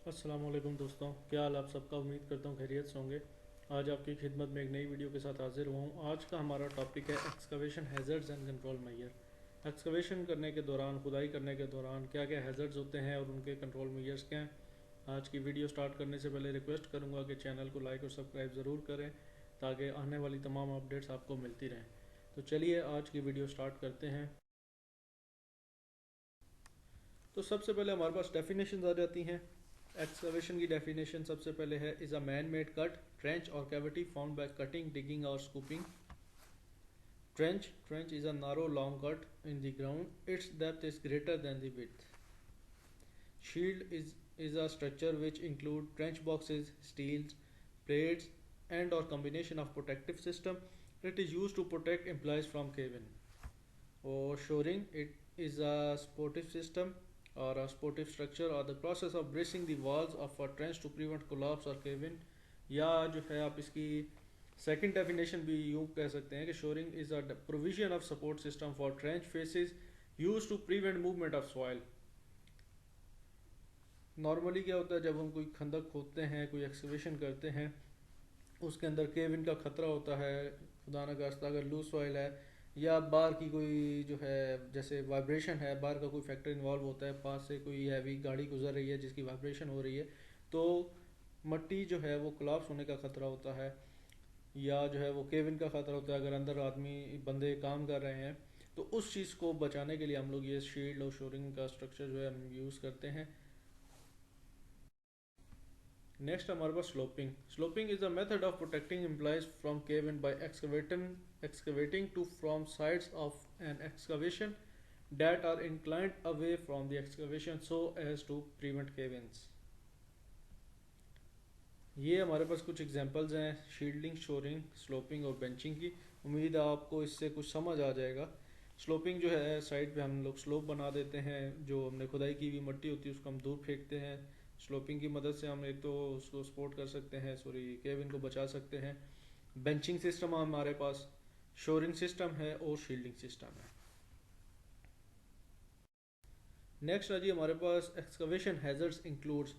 अस्सलाम वालेकुम दोस्तों, क्या हाल आप सबका। उम्मीद करता हूँ खैरियत से होंगे। आज आपकी खिदमत में एक नई वीडियो के साथ हाजिर हुआ हूँ। आज का हमारा टॉपिक है excavation hazards and control measure. Excavation करने के दौरान, खुदाई करने के दौरान क्या क्या हैज़र्ड्स होते हैं और उनके कंट्रोल मेजर्स क्या हैं। आज की वीडियो स्टार्ट करने से पहले रिक्वेस्ट करूँगा कि चैनल को लाइक और सब्सक्राइब ज़रूर करें ताकि आने वाली तमाम अपडेट्स आपको मिलती रहें। तो चलिए आज की वीडियो स्टार्ट करते हैं। तो सबसे पहले हमारे पास डेफिनेशन आ जाती हैं। एक्सकवेशन की डेफिनेशन सबसे पहले है is a man made cut, trench और cavity found by cutting, digging और scooping. Trench is a narrow long cut in the ground, its depth is greater than the width. Shield is a structure which include trench boxes, steels, plates and or combination of protective system. It is used to protect employees from cave-in. Or shoring, it is a supportive system or a supportive structure or the process of bracing the walls of a trench to prevent collapse or cave in। या जो है आप इसकी second definition भी यूँ कह सकते हैं कि shoring is a provision of support system for trench faces use to prevent movement of soil. Normally क्या होता है, जब हम कोई खंदक खोदते हैं, कोई एक्सकवेशन करते हैं, उसके अंदर केव इन का ख़तरा होता है। खुदा न खास्ता अगर लूज सॉइल है या बाहर की कोई जो है जैसे वाइब्रेशन है, बाहर का कोई फैक्टर इन्वॉल्व होता है, पास से कोई हैवी गाड़ी गुजर रही है जिसकी वाइब्रेशन हो रही है, तो मट्टी जो है वो कोलाप्स होने का ख़तरा होता है या जो है वो केविन का ख़तरा होता है अगर अंदर आदमी बंदे काम कर रहे हैं। तो उस चीज़ को बचाने के लिए हम लोग ये शील्ड और शोरिंग का स्ट्रक्चर जो है हम यूज़ करते हैं। नेक्स्ट हमारे पास sloping. Sloping is a method of protecting employees from cave in by excavating to from sides of an excavation that are inclined away from the excavation so as to prevent cave-ins। ये हमारे पास कुछ examples हैं shielding, shoring, sloping और benching की। उम्मीद है आपको इससे कुछ समझ आ जाएगा। स्लोपिंग जो है साइड पे हम लोग स्लोप बना देते हैं, जो हमने खुदाई की हुई मट्टी होती है उसको हम दूर फेंकते हैं। स्लोपिंग की मदद से हम एक तो उसको सपोर्ट कर सकते हैं, सॉरी केबिन को बचा सकते हैं। बेंचिंग सिस्टम हमारे पास, शोरिंग सिस्टम है और शील्डिंग सिस्टम है। नेक्स्ट है जी हमारे पास एक्सकवेशन हैजर्ड्स इंक्लूड्स।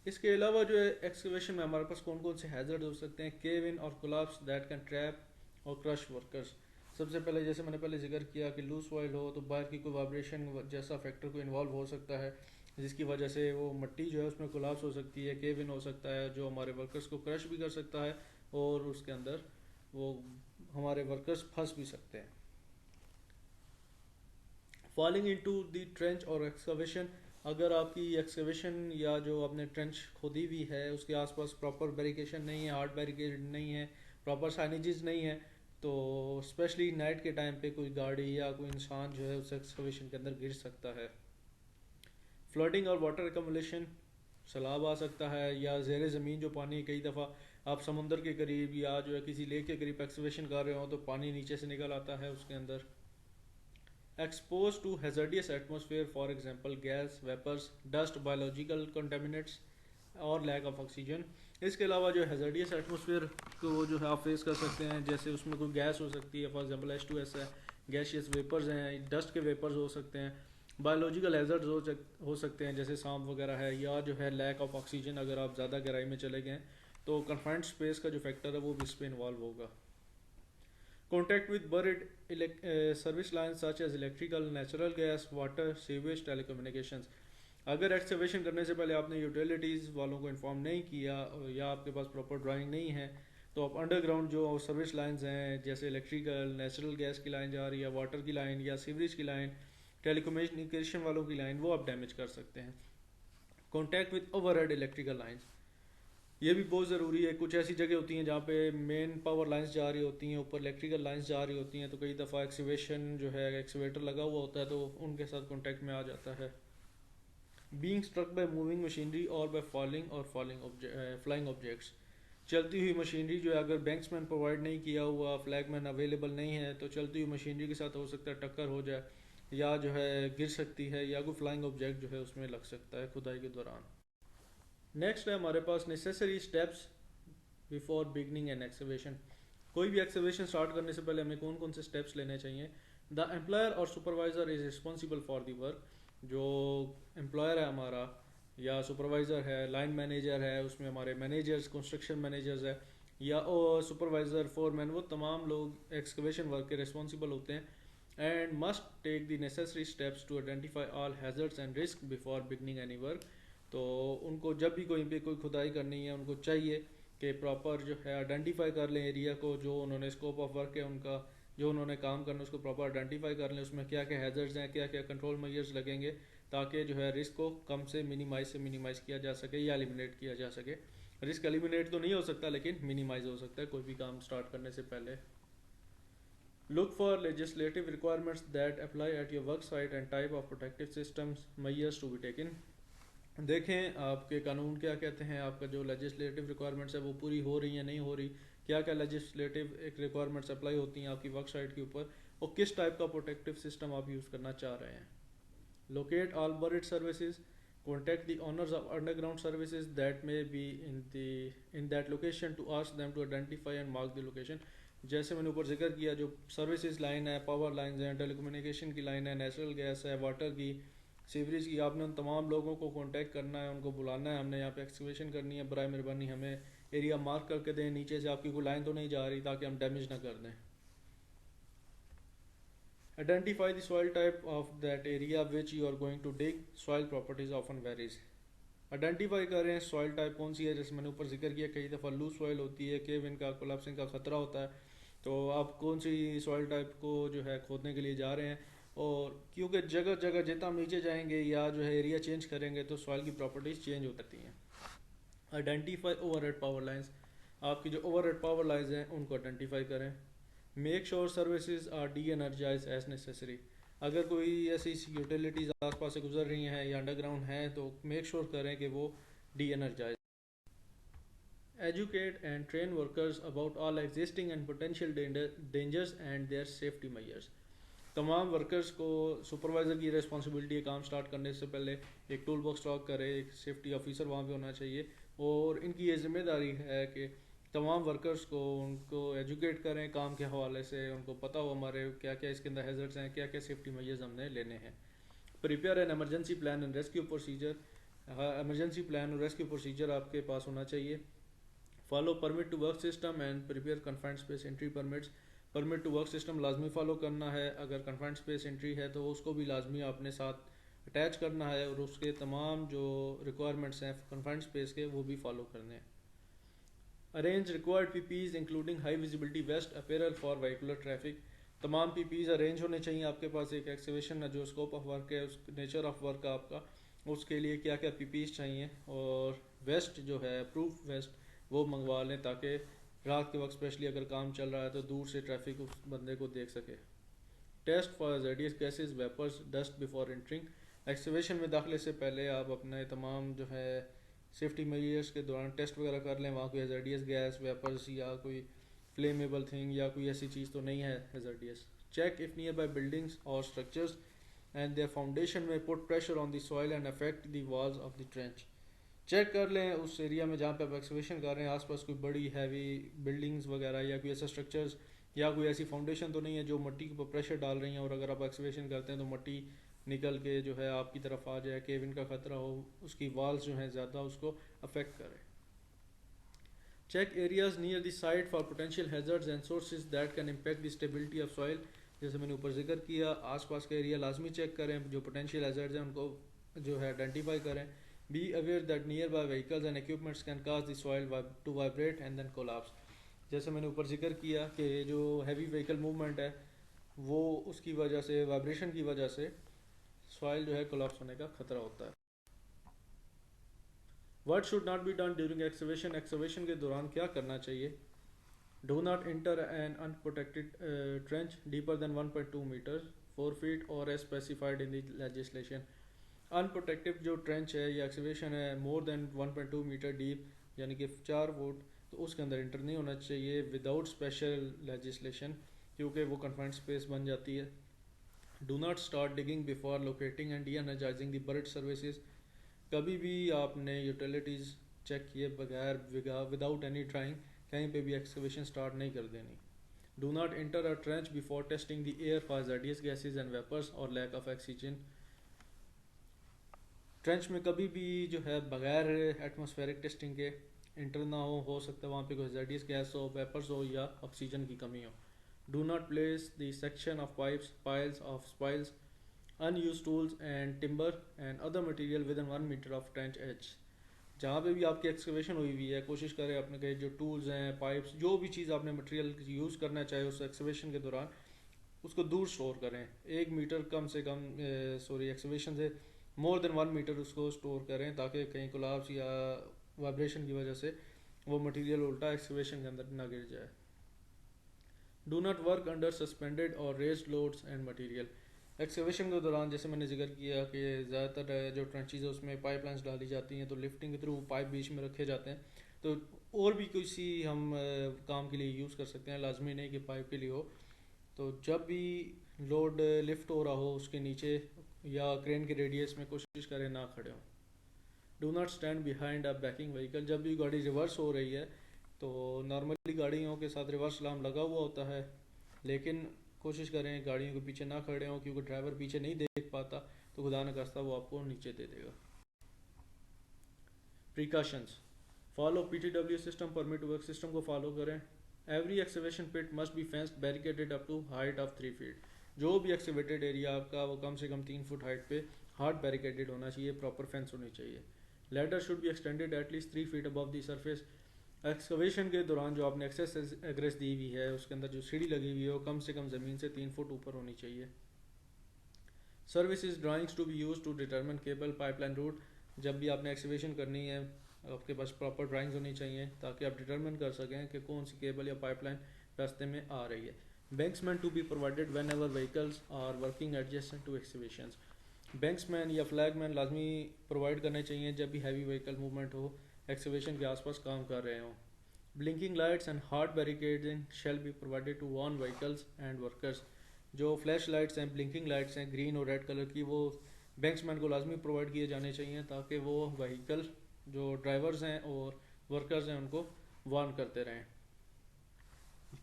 इसके अलावा जो है एक्सकवेशन में हमारे पास कौन कौन से हैजर्ड हो सकते हैं। केव इन और कोलाप्स दैट कैन ट्रैप और क्रश वर्कर्स। सबसे पहले जैसे मैंने पहले जिक्र किया कि लूज सॉइल हो तो बाहर की कोई वाइब्रेशन जैसा फैक्टर को इन्वॉल्व हो सकता है जिसकी वजह से वो मट्टी जो है उसमें कोलाप्स हो सकती है, केव इन हो सकता है जो हमारे वर्कर्स को क्रश भी कर सकता है और उसके अंदर वो हमारे वर्कर्स फंस भी सकते हैं। फॉलिंग इनटू द ट्रेंच और एक्सकवेशन, अगर आपकी एक्सकवेशन या जो आपने ट्रेंच खोदी हुई है उसके आसपास प्रॉपर बैरिकेशन नहीं है, हार्ड बैरिकेड नहीं है, प्रॉपर साइनेजेस नहीं है, तो स्पेशली नाइट के टाइम पे कोई गाड़ी या कोई इंसान जो है उस एक्सकवेशन के अंदर गिर सकता है। फ्लडिंग और वाटर एकमुलेशन, सैलाब आ सकता है या ज़ेर ज़मीन जो पानी, कई दफ़ा आप समुंदर के करीब या जो है किसी लेक के करीब एक्सकवेशन कर रहे हो तो पानी नीचे से निकल आता है उसके अंदर। Expose to hazardous atmosphere for example gas, vapours, dust, biological contaminants और लैक ऑफ ऑक्सीजन। इसके अलावा जो हैजर्डियस एटमोसफेयर को जो है आप फेस कर सकते हैं, जैसे उसमें कोई गैस हो सकती है, फॉर एग्जांपल H2S है, गैशियस वेपर्स हैं, डस्ट के वेपर्स हो सकते हैं, बायोलॉजिकल हैजर्ड्स हो सकते हैं जैसे सांप वगैरह है, या जो है लैक ऑफ ऑक्सीजन, अगर आप ज़्यादा गहराई में चले गए तो कन्फाइंड स्पेस का जो फैक्टर है वो भी इस पर इन्वॉल्व होगा। Contact with buried service lines such as electrical, natural gas, water, sewage, telecommunications। अगर एक्सकवेशन करने से पहले आपने यूटिलिटीज़ वालों को इन्फॉर्म नहीं किया या आपके पास प्रॉपर ड्राइंग नहीं है तो आप अंडरग्राउंड जो सर्विस लाइंस हैं जैसे इलेक्ट्रिकल, नेचुरल गैस की लाइन जा रही है, वाटर की लाइन या सीवरेज की लाइन, टेलीकम्युनिकेशन वालों की लाइन, वो आप डैमेज कर सकते हैं। Contact with overhead electrical lines, ये भी बहुत ज़रूरी है। कुछ ऐसी जगह होती हैं जहाँ पे मेन पावर लाइंस जा रही होती हैं, ऊपर इलेक्ट्रिकल लाइंस जा रही होती हैं, तो कई दफ़ा एक्सीवेशन जो है एक्सीवेटर लगा हुआ होता है तो उनके साथ कॉन्टैक्ट में आ जाता है। Being struck by moving machinery और बाय फॉलिंग और फ्लाइंग ऑब्जेक्ट्स, चलती हुई मशीनरी जो है अगर बैंक्समैन प्रोवाइड नहीं किया हुआ, फ्लैगमैन अवेलेबल नहीं है तो चलती हुई मशीनरी के साथ हो सकता है टक्कर हो जाए या जो है गिर सकती है या कोई फ्लाइंग ऑब्जेक्ट जो है उसमें लग सकता है खुदाई के दौरान। नेक्स्ट है हमारे पास necessary steps before beginning an excavation. कोई भी एक्सकवेशन स्टार्ट करने से पहले हमें कौन कौन से स्टेप्स लेने चाहिए। द एम्प्लॉयर और supervisor is responsible for the work, जो एम्प्लॉयर है हमारा या सुपरवाइज़र है, लाइन मैनेजर है, उसमें हमारे मैनेजर्स, कंस्ट्रक्शन मैनेजर्स है, या सुपरवाइज़र, फोरमैन, वो तमाम लोग एक्सकवेशन वर्क के रिस्पॉन्सिबल होते हैं and must take the necessary steps to identify all hazards and risk before beginning any work. तो उनको जब भी कोई पे कोई खुदाई करनी है, उनको चाहिए कि प्रॉपर जो है आइडेंटिफाई कर लें एरिया को, जो उन्होंने स्कोप ऑफ वर्क है उनका, जो उन्होंने काम करना है उसको प्रॉपर आइडेंटिफाई कर लें, उसमें क्या क्या हैजर्ड्स हैं, क्या क्या कंट्रोल मेजर्स लगेंगे, ताकि जो है रिस्क को कम से मिनिमाइज़ किया जा सके या एलिमिनेट किया जा सके। रिस्क एलिमिनेट तो नहीं हो सकता लेकिन मिनिमाइज हो सकता है कोई भी काम स्टार्ट करने से पहले। Look for legislative requirements that apply at your work site and type of protective systems measures to be taken. देखें आपके कानून क्या कहते हैं, आपका जो लेजिस्लेटिव रिक्वायरमेंट्स है वो पूरी हो रही है नहीं हो रही, क्या क्या लेजिस्लेटिव एक रिक्वायरमेंट्स अप्लाई होती हैं आपकी वर्क साइट के ऊपर, और किस टाइप का प्रोटेक्टिव सिस्टम आप यूज़ करना चाह रहे हैं। Locate all buried services. Contact the owners of underground services that may be in that location to ask them to identify and mark the location. जैसे मैंने ऊपर जिक्र किया, जो सर्विसेज लाइन है, पावर लाइन है, टेलीकम्युनिकेशन की लाइन है, नेचुरल गैस है, वाटर की, सीवरेज की, आपने उन तमाम लोगों को कांटेक्ट करना है, उनको बुलाना है, हमने यहाँ पे एक्सकवेशन करनी है, बराए मेहरबानी हमें एरिया मार्क करके दें, नीचे से आपकी कोई लाइन तो नहीं जा रही, ताकि हम डैमेज ना कर दें। Identify the soil type of that area which you are going to dig. Soil properties often varies. Identify करें सॉइल टाइप कौन सी है, जैसे मैंने ऊपर जिक्र किया कई दफ़ा लूज सॉइल होती है, केव इनका कोलैप्सिंग का ख़तरा होता है, तो आप कौन सी सॉइल टाइप को जो है खोदने के लिए जा रहे हैं, और क्योंकि जगह जगह जितना हम नीचे जाएंगे या जो है एरिया चेंज करेंगे तो सॉइल की प्रॉपर्टीज़ चेंज होती हैं। आइडेंटिफाई ओवरहेड पावर लाइंस, आपकी जो ओवरहेड पावर लाइंस हैं उनको आइडेंटिफाई करें। Make sure services are de energise as necessary, अगर कोई ऐसी यूटिलिटीज़ आसपास से गुजर रही हैं या अंडरग्राउंड हैं तो मेक श्योर करें कि वो de energise. Educate and train workers about all existing and potential dangers and their safety measures. तमाम वर्कर्स को सुपरवाइज़र की रिस्पॉन्सिबिलिटी है काम स्टार्ट करने से पहले एक टूल बॉक्स स्टॉक करे, एक सेफ्टी ऑफिसर वहाँ पे होना चाहिए, और इनकी ये जिम्मेदारी है कि तमाम वर्कर्स को उनको एजुकेट करें काम के हवाले से, उनको पता हो हमारे क्या क्या इसके अंदर हैजर्ड्स हैं, क्या क्या सेफ्टी मेजर्स हमने लेने हैं। Prepare an emergency plan and rescue procedure, emergency plan और रेस्क्यू प्रोसीजर आपके पास होना चाहिए। Follow permit to work system and prepare confined space entry permits, permit to work system लाजमी फॉलो करना है, अगर कन्फाइंड स्पेस एंट्री है तो उसको भी लाजमी आपने साथ अटैच करना है, और उसके तमाम जो रिक्वायरमेंट्स हैं कन्फाइंड स्पेस के वो भी फॉलो करने हैं। Arrange required PPEs including high visibility vest apparel for vehicular traffic, तमाम पीपीज अरेंज होने चाहिए आपके पास। एक एक्सकवेशन जो स्कोप ऑफ वर्क है, उस नेचर ऑफ वर्क का आपका, उसके लिए क्या क्या पीपीज चाहिए, और वेस्ट जो है प्रूफ वेस्ट वो मंगवा लें, ताकि रात के वक्त स्पेशली अगर काम चल रहा है तो दूर से ट्रैफिक उस बंदे को देख सके। Test for hazardous gases vapours dust before entering, excavation में दाखिले से पहले आप अपने तमाम जो है सेफ्टी मेजर्स के दौरान टेस्ट वगैरह कर लें, वहाँ कोई हैज़ार्डियस गैस, वेपर्स या कोई फ्लेमेबल थिंग या कोई ऐसी चीज़ तो नहीं है hazardous. Check if nearby buildings और structures and their foundation may put pressure on the soil and affect the walls of the trench, check कर लें उस एरिया में जहाँ पे आप एक्सकवेशन कर रहे हैं आसपास कोई बड़ी हैवी बिल्डिंग्स वगैरह या कोई ऐसा स्ट्रक्चर्स या कोई ऐसी फाउंडेशन तो नहीं है जो मिट्टी के ऊपर प्रेशर डाल रही हैं, और अगर आप एक्सकवेशन करते हैं तो मिट्टी निकल के जो है आपकी तरफ आ जाए, केविन का ख़तरा हो, उसकी वॉल्स जो हैं ज़्यादा उसको अफेक्ट करें। Check areas near the site for potential hazards and sources that can impact the stability of soil, जैसे मैंने ऊपर जिक्र किया आसपास का एरिया लाजमी चेक करें, जो पोटेंशियल हैजर्ड्स हैं उनको जो है आइडेंटिफाई करें। Be aware that nearby vehicles and equipments can cause the soil to vibrate and then collapse, जैसे मैंने ऊपर जिक्र किया कि जो हैवी व्हीकल मूवमेंट है वो उसकी वजह से, वाइब्रेशन की वजह से सॉइल जो है कोलैप्स होने का खतरा होता है। What should not be done during excavation, excavation के दौरान क्या करना चाहिए। Do not enter an unprotected trench deeper than 1.2 metre 4 feet और as specified in the legislation, unprotected जो ट्रेंच है या एक्सकवेशन है मोर देन 1.2 मीटर डीप यानी कि 4 फुट, तो उसके अंदर इंटर नहीं होना चाहिए विदाउट स्पेशल लेजिस्लेशन, क्योंकि वो कन्फाइंड स्पेस बन जाती है। Do not start digging before locating and D energising the bird services, कभी भी आपने यूटिलिटीज़ चेक किए बगैर विदाउट एनी ट्राइंग कहीं पे भी एक्सकवेशन स्टार्ट नहीं कर देनी। Do not enter a trench before testing the air for hazardous gases and vapours और लैक ऑफ ऑक्सीजन, ट्रेंच में कभी भी जो है बगैर एटमॉस्फेरिक टेस्टिंग के इंटर ना हो सकता है वहाँ पे कोई हैजार्डियस गैस हो, वेपर्स हो या ऑक्सीजन की कमी हो. Do not place the section of pipes, piles of spoils, unused tools and timber and other material within 1 meter of trench edge. जहाँ पे भी आपकी एक्सकवेशन हुई हुई है कोशिश करें अपने के जो टूल्स हैं, पाइप्स, जो भी चीज़ आपने मटेरियल यूज़ करना चाहे उस एक्सकवेशन के दौरान उसको दूर स्टोर करें. 1 मीटर कम से कम एक्सकवेशन से मोर देन 1 मीटर उसको स्टोर करें ताकि कहीं कोलाप्स या वाइब्रेशन की वजह से वो मटेरियल उल्टा एक्सकवेशन के अंदर ना गिर जाए. Do not work under suspended और raised loads and material. Excavation के दौरान जैसे मैंने जिक्र किया कि ज़्यादातर जो ट्रेंचेज है उसमें पाइपलाइंस डाली जाती हैं तो लिफ्टिंग के थ्रू पाइप बीच में रखे जाते हैं. तो और भी किसी हम काम के लिए यूज़ कर सकते हैं, लाजमी नहीं कि पाइप के लिए हो. तो जब भी लोड लिफ्ट हो रहा हो उसके नीचे या क्रेन के रेडियस में कोशिश करें ना खड़े हों. Do not stand behind a banking vehicle. जब भी गाड़ी रिवर्स हो रही है तो नॉर्मली गाड़ियों के साथ रिवर्स अलार्म लगा हुआ होता है, लेकिन कोशिश करें गाड़ियों के पीछे ना खड़े हों क्योंकि ड्राइवर पीछे नहीं देख पाता तो खुदा न खास्ता वो आपको नीचे दे देगा. Precautions. Follow PTW system, permit work system को फॉलो करें. Every excavation pit must be fenced barricaded up to height of 3 feet. जो भी एक्सकवेटेड एरिया आपका वो कम से कम 3 फुट हाइट पे हार्ड बैरिकेडेड होना चाहिए, प्रॉपर फेंस होनी चाहिए. Ladder should be extended at least 3 feet above the surface. Excavation के दौरान जो आपने एक्सेस एग्रेस दी हुई है उसके अंदर जो सीढ़ी लगी हुई है वो कम से कम ज़मीन से 3 फुट ऊपर होनी चाहिए. Services drawings to be use to determine cable pipeline route. जब भी आपने एक्सकवेशन करनी है आपके पास प्रॉपर ड्राइंग्स होनी चाहिए ताकि आप डिटरमिन कर सकें कि कौन सी केबल या पाइपलाइन रास्ते में आ रही है. Banksman to be provided whenever vehicles are working adjacent to excavations. Banksman या फ्लैगमैन लाजमी प्रोवाइड करने चाहिए जब भी हैवी व्हीकल मूवमेंट हो, एक्सकवेशन के आसपास काम कर रहे हों. Blinking lights and hard barricading shall be provided to warn vehicles and workers. जो फ्लैश लाइट्स हैं, ब्लिंकिंग लाइट्स हैं ग्रीन और रेड कलर की, वो बैंक्समैन को लाजमी प्रोवाइड किए जाने चाहिए ताकि वो व्हीकल जो ड्राइवर्स हैं और वर्कर्स हैं उनको वार्न करते रहें.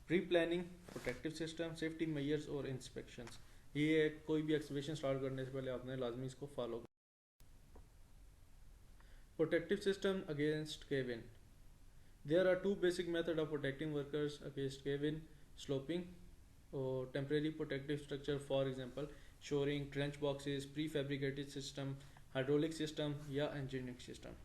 Pre planning, protective system, safety measures और इंस्पेक्शंस. ये कोई भी एक्सकवेशन स्टार्ट करने से पहले आपने लाजमी इसको follow. Protective system against Kevin. There are two basic methods of protecting workers against cave-in: sloping or temporary protective structure, for example shoring, trench boxes, prefabricated system, hydraulic system या engineering system.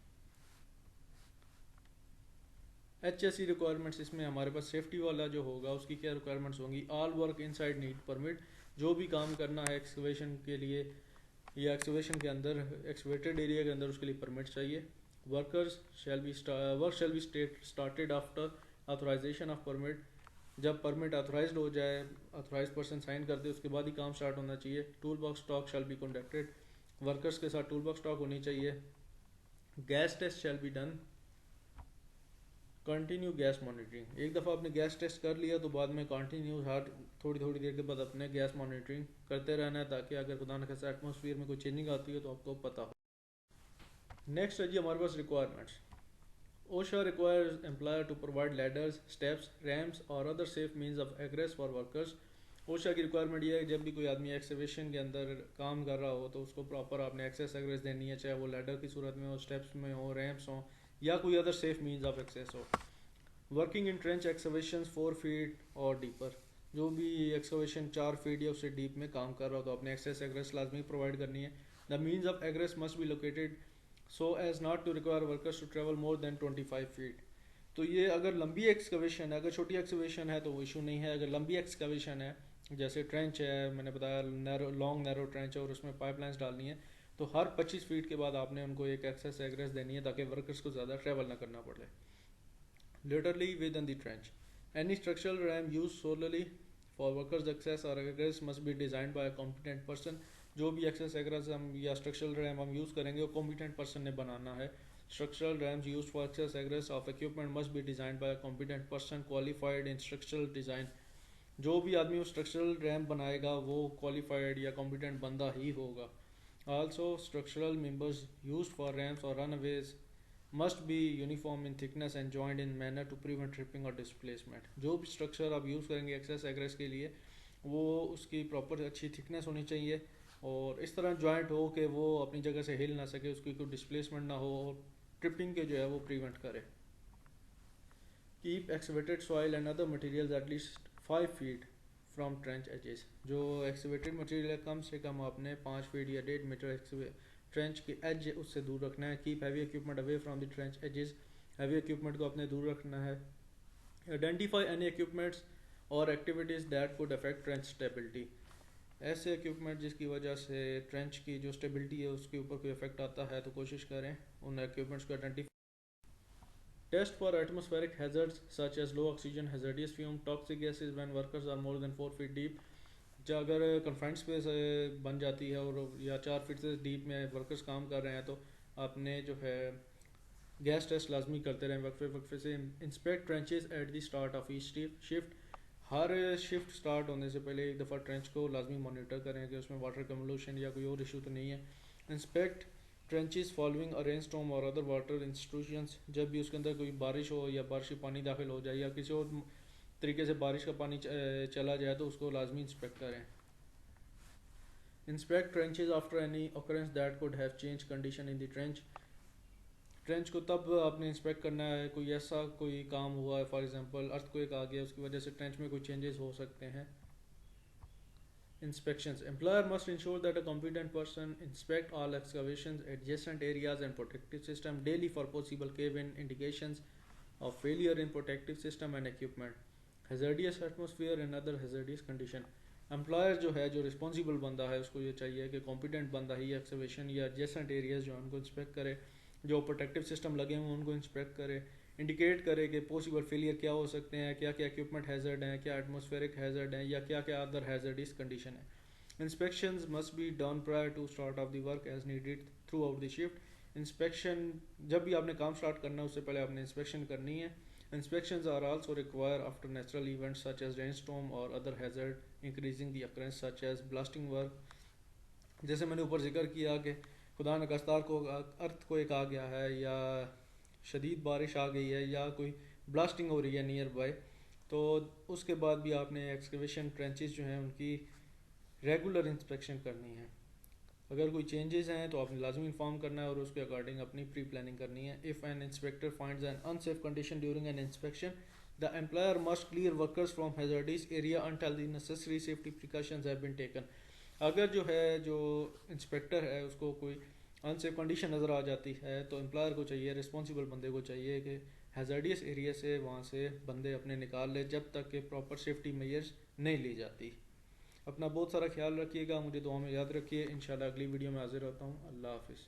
HSE requirements. इसमें हमारे पास safety वाला जो होगा उसकी क्या requirements होंगी. All work inside need permit. जो भी काम करना है एक्सकवेशन के लिए या एक्सकवेशन के अंदर एक्सकवेटेड एरिया के अंदर उसके लिए परमिट चाहिए. Workers shall be work shall be started after authorisation of permit. जब परमिट ऑथराइज्ड हो जाए, ऑथराइज पर्सन साइन कर दे उसके बाद ही काम स्टार्ट होना चाहिए. Tool box talk shall be conducted. Workers के साथ टूल बॉक्स स्टॉक होनी चाहिए. Gas test shall be done. Continue gas monitoring. एक दफ़ा आपने गैस टेस्ट कर लिया तो बाद में कंटिन्यू हर थोड़ी थोड़ी देर के बाद अपने गैस मॉनिटरिंग करते रहना है ताकि अगर खुदा न खास्ता एटमॉस्फेयर में कोई चेंजिंग आती है तो आपको पता हो. नेक्स्ट है जी हमारे पास requirements. OSHA requires employer to provide ladders, steps, ramps और other safe means of egress for workers. OSHA की रिक्वायरमेंट ये है कि जब भी कोई आदमी एक्सकवेशन के अंदर काम कर रहा हो तो उसको प्रॉपर आपने एक्सेस एग्रेस देनी है, चाहे वो लैडर की सूरत में हो, स्टेप्स में हो, रैम्प्स हो या कोई other safe means of access हो. Working in trench excavation 4 feet और डीपर. जो भी एक्सकवेशन 4 फीट या उससे डीप में काम कर रहा हो तो आपने एक्सेस एग्रेस लाजमी प्रोवाइड करनी है. The means of एग्रेस must be located so as not to require workers to travel more than 25 feet. तो ये अगर लंबी एक्सकवेशन है, अगर छोटी एक्सकवेशन है तो वो इशू नहीं है. अगर लंबी एक्सकवेशन है जैसे ट्रेंच है, मैंने बताया नैरो लॉन्ग नैरो ट्रेंच है और उसमें पाइपलाइंस डालनी है तो हर 25 फीट के बाद आपने उनको एक एक्सेस एग्रेस देनी है ताकि वर्कर्स को ज़्यादा ट्रैवल ना करना पड़े. Laterally within the trench, any structural ramp used solely for workers access or egress must be designed by a competent person. जो भी एक्सेस एग्रेस हम या स्ट्रक्चरल रैम हम यूज़ करेंगे वो कॉम्पिटेंट पर्सन ने बनाना है. Structural ramps use for access egress of equipment must be designed by competent person qualified in structural design. जो भी आदमी वो स्ट्रक्चरल रैम बनाएगा वो क्वालिफाइड या कॉम्पिटेंट बंदा ही होगा. Also structural members use for ramps और runways must be uniform in thickness and joint in manner to prevent tripping और डिस्प्लेसमेंट. जो भी स्ट्रक्चर आप यूज़ करेंगे एक्सेस एग्रेस के लिए वो उसकी प्रॉपर अच्छी थिकनेस होनी चाहिए और इस तरह जॉइंट हो कि वो अपनी जगह से हिल ना सके, उसकी कोई डिस्प्लेसमेंट ना हो और ट्रिपिंग के जो है वो प्रिवेंट करे। Keep excavated soil and other materials at least 5 feet from trench edges. जो एक्सवेटेड मटेरियल है कम से कम आपने 5 फीट या 1.5 मीटर ट्रेंच के एज उससे दूर रखना है। Keep heavy equipment away from the trench edges. Heavy equipment को अपने दूर रखना है। आइडेंटिफाई एनी इक्विपमेंट्स और activities that could affect trench stability. ऐसे इक्विपमेंट जिसकी वजह से ट्रेंच की जो स्टेबिलिटी है उसके ऊपर कोई इफेक्ट आता है तो कोशिश करें उन इक्विपमेंट्स को identify. Test for atmospheric hazards such as low oxygen, hazardous fume, toxic gases when workers are more than 4 feet deep. जो अगर कन्फाइंड स्पेस बन जाती है और या 4 फीट से डीप में वर्कर्स काम कर रहे हैं तो आपने जो है गैस टेस्ट लाजमी करते रहें वक्फे वक्फे से। Inspect trenches at the start of each shift. Her shift start होने से पहले एक दफ़ा ट्रेंच को लाजमी मॉनिटर करें कि उसमें वाटर कम्बलूशन या कोई और इशू तो नहीं है। Inspect trenches following a rain storm और अदर वाटर इंस्टीट्यूशंस। जब भी उसके अंदर कोई बारिश हो या बारिशी पानी दाखिल हो जाए या किसी और तरीके से बारिश का पानी चला जाए तो उसको लाजमी इंस्पेक्ट करें। Inspect trenches after any occurrence that could have change condition in the trench. Trench को तब आपने इंस्पेक्ट करना है कोई ऐसा कोई काम हुआ है, फॉर एग्जांपल अर्थक्वेक आ गया उसकी वजह से ट्रेंच में कोई चेंजेस हो सकते हैं। Inspections. Employer must ensure that a competent person inspect all excavations, adjacent areas and protective system daily for possible cave-in indications of failure in protective system and equipment, hazardous atmosphere and other hazardous condition. Employer जो है जो responsible बंदा है उसको ये चाहिए कि competent बंदा ही एक्सकवेशन या एडजेसेंट एरियाज जो है उनको इंस्पेक्ट करे, जो प्रोटेक्टिव सिस्टम लगे हुए हैं उनको इंस्पेक्ट करे, इंडिकेट करे कि पॉसिबल फेलियर क्या हो सकते हैं, क्या क्या इक्विपमेंट हैजर्ड हैं, क्या एटमॉस्फेरिक हैजर्ड हैं या क्या क्या अदर हैजर्डिस कंडीशन है। Inspections must be done prior to start of the work as needed throughout the shift. Inspection जब भी आपने काम स्टार्ट करना है उससे पहले आपने इंस्पेक्शन करनी है। Inspections are also required after natural events such as rainstorm or other hazard increasing the occurrence such as blasting work। जैसे मैंने ऊपर जिक्र किया कि खुदा न खास्ता को अर्थ को एक आ गया है या शदीद बारिश आ गई है या कोई ब्लास्टिंग हो रही है नियर बाय, तो उसके बाद भी आपने एक्सकवेशन ट्रेंचेस जो हैं उनकी रेगुलर इंस्पेक्शन करनी है। अगर कोई चेंजेस हैं तो आपने लाजमी इन्फॉर्म करना है और उसके अकॉर्डिंग अपनी प्री प्लानिंग करनी है। If an inspector finds an unsafe condition during an inspection the employer must clear workers from hazardous area until the necessary safety precautions have been taken. अगर जो है जो इंस्पेक्टर है उसको कोई अनसेफ कंडीशन नज़र आ जाती है तो एम्प्लॉयर को चाहिए, रिस्पॉन्सिबल बंदे को चाहिए कि हैजर्डियस एरिया से वहाँ से बंदे अपने निकाल ले जब तक कि प्रॉपर सेफ्टी मेजर्स नहीं ली जाती। अपना बहुत सारा ख्याल रखिएगा, मुझे दुआ में याद रखिए। इंशाल्लाह अगली वीडियो में हाजिर होता हूँ। अल्लाह हाफिज़।